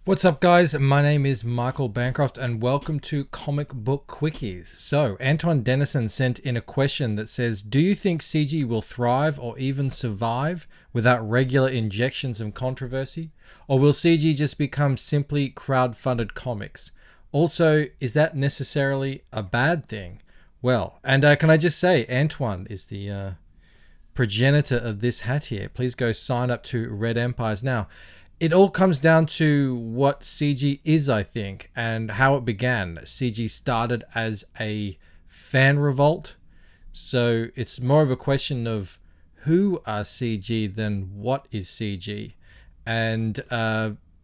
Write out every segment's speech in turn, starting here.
What's up, guys? My name is Michael Bancroft and welcome to Comic Book Quickies. So, Antoine Dennison sent in a question that says, do you think CG will thrive or even survive without regular injections of controversy? Or will CG just become simply crowd-funded comics? Also, is that necessarily a bad thing? Well, and can I just say, Antoine is the progenitor of this hat here. Please go sign up to Red Empires now. It all comes down to what CG is, I think, and how it began. CG started as a fan revolt, so it's more of a question of who are CG than what is CG. And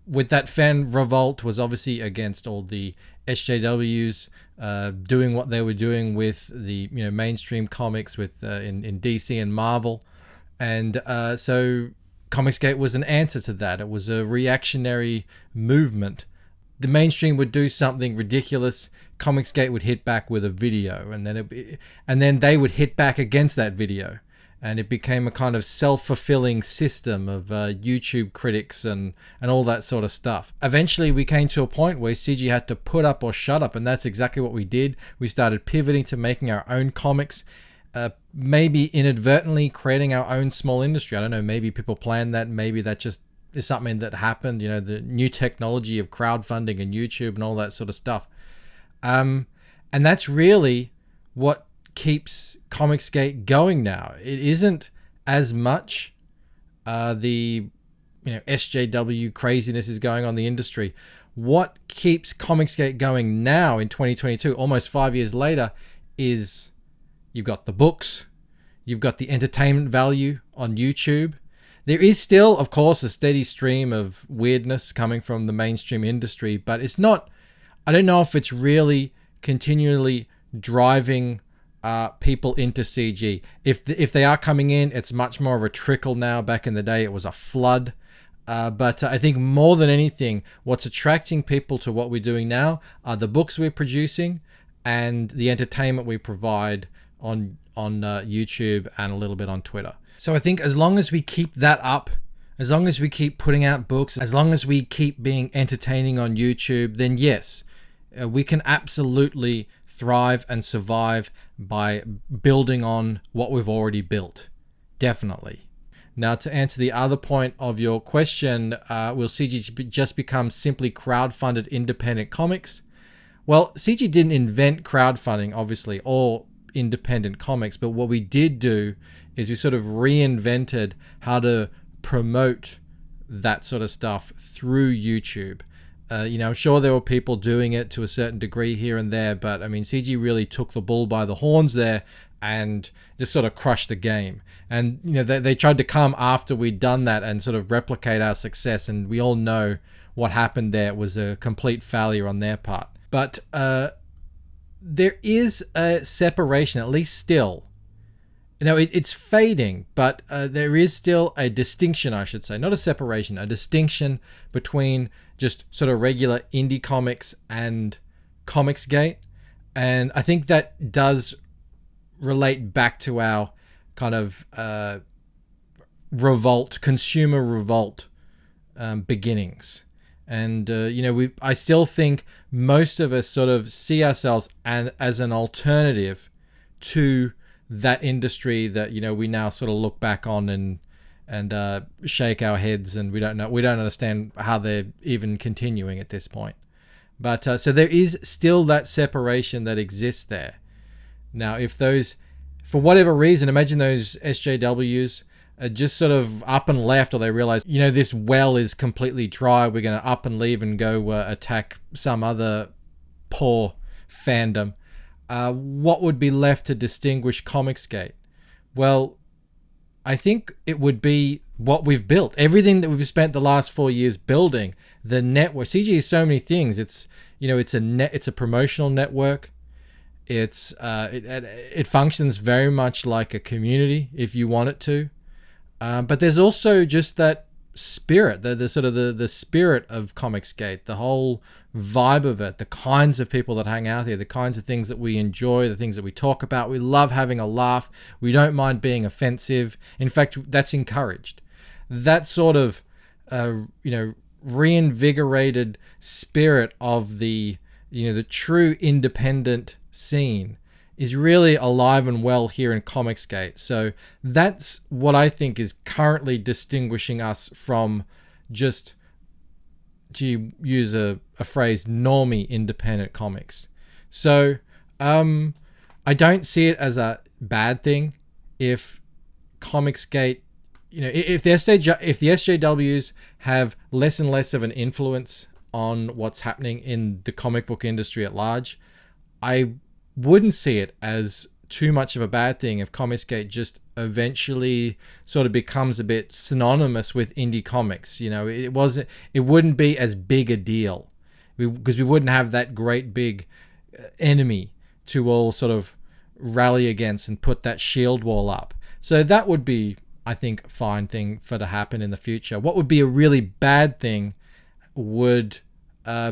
with that fan revolt was obviously against all the SJWs doing what they were doing with the mainstream comics with in DC and Marvel, and so Comicsgate was an answer to that. It was a reactionary movement. The mainstream would do something ridiculous. Comicsgate would hit back with a video, and then they would hit back against that video, and it became a kind of self-fulfilling system of YouTube critics and all that sort of stuff. Eventually, we came to a point where CG had to put up or shut up, and that's exactly what we did. We started pivoting to making our own comics. Maybe inadvertently creating our own small industry. I don't know, maybe people planned that, maybe that just is something that happened, the new technology of crowdfunding and YouTube and all that sort of stuff. And that's really what keeps Comicsgate going now. It isn't as much the SJW craziness is going on in the industry. What keeps Comicsgate going now in 2022, almost 5 years later, is you've got the books, you've got the entertainment value on YouTube. There is still, of course, a steady stream of weirdness coming from the mainstream industry, but it's not, I don't know if it's really continually driving people into CG. If they are coming in, it's much more of a trickle now. Back in the day, it was a flood. But I think more than anything, what's attracting people to what we're doing now are the books we're producing and the entertainment we provide on YouTube and a little bit on Twitter. So I think as long as we keep that up, as long as we keep putting out books, as long as we keep being entertaining on YouTube, then yes, we can absolutely thrive and survive by building on what we've already built. Definitely. Now, to answer the other point of your question, will CG just become simply crowdfunded independent comics? Well, CG didn't invent crowdfunding, obviously, or independent comics, but what we did do is we sort of reinvented how to promote that sort of stuff through YouTube. I'm sure there were people doing it to a certain degree here and there, but I mean, CG really took the bull by the horns there and just sort of crushed the game. And they tried to come after we'd done that and sort of replicate our success, and we all know what happened there. It was a complete failure on their part. But there is a separation, at least still. It's fading, but there is still a distinction, I should say. Not a separation, a distinction between just sort of regular indie comics and Comicsgate. And I think that does relate back to our kind of revolt, consumer revolt beginnings. And, I still think most of us sort of see ourselves as an alternative to that industry that, we now sort of look back on and shake our heads, and we don't understand how they're even continuing at this point. But so there is still that separation that exists there. Now, if those, for whatever reason, imagine those SJWs just sort of up and left, or they realize, this well is completely dry, we're going to up and leave and go attack some other poor fandom. What would be left to distinguish Comicsgate? Well, I think it would be what we've built. Everything that we've spent the last 4 years building, the network. CG is so many things. It's a promotional network. It functions very much like a community if you want it to. But there's also just that spirit, the sort of the spirit of Comicsgate, the whole vibe of it, the kinds of people that hang out here, the kinds of things that we enjoy, the things that we talk about. We love having a laugh. We don't mind being offensive. In fact, that's encouraged. That sort of reinvigorated spirit of the true independent scene is really alive and well here in Comicsgate. So that's what I think is currently distinguishing us from just, to use a phrase, normie independent comics. So I don't see it as a bad thing if Comicsgate, if the SJWs have less and less of an influence on what's happening in the comic book industry at large. I wouldn't see it as too much of a bad thing if Comicsgate just eventually sort of becomes a bit synonymous with indie comics. It wouldn't be as big a deal because we wouldn't have that great big enemy to all sort of rally against and put that shield wall up. So that would be, I think, a fine thing for to happen in the future. What would be a really bad thing would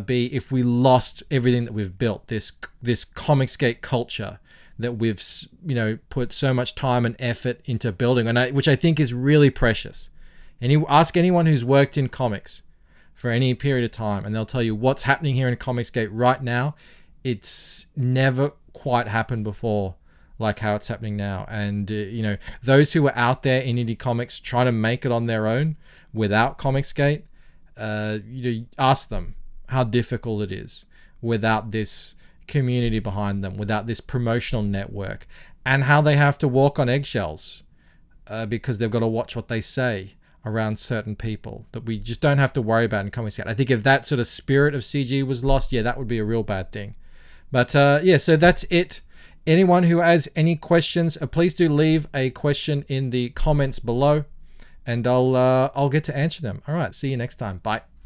be if we lost everything that we've built, this Comicsgate culture that we've put so much time and effort into building, which I think is really precious. And ask anyone who's worked in comics for any period of time, and they'll tell you what's happening here in Comicsgate right now. It's never quite happened before like how it's happening now. And those who are out there in indie comics trying to make it on their own without Comicsgate, ask them how difficult it is without this community behind them, without this promotional network, and how they have to walk on eggshells because they've got to watch what they say around certain people that we just don't have to worry about in Comicsgate. I think if that sort of spirit of CG was lost, that would be a real bad thing. But so that's it. Anyone who has any questions, please do leave a question in the comments below, and I'll get to answer them. All right, see you next time. Bye.